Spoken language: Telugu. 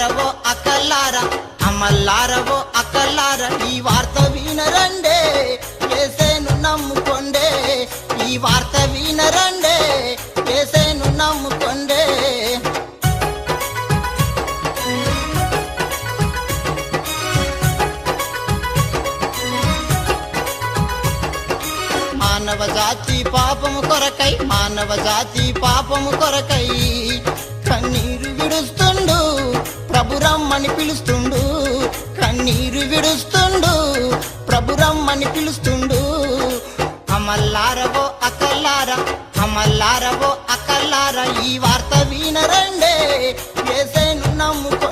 అమ్మల్లారవో అక్కల్లారా అమ్మల్లారవో అక్కల్లారా ఈ వార్త వినరండే యేసేను నమ్ముకొండే ఈ వార్త వినరండే యేసేను నమ్ముకొండే మానవ జాతి పాపము కొరకై మానవ జాతి పాపము కొరకై కన్నీరు విడుస్తుండు ప్రభు రమ్మని పిలుస్తుండు కన్నీరు విడుస్తుండు ప్రభు రమ్మని పిలుస్తుండు అమల్లారవో అక్కల్లారా అమల్లారవో అక్కల్లారా ఈ వార్త వినరండే యేసేను నమ్ముకో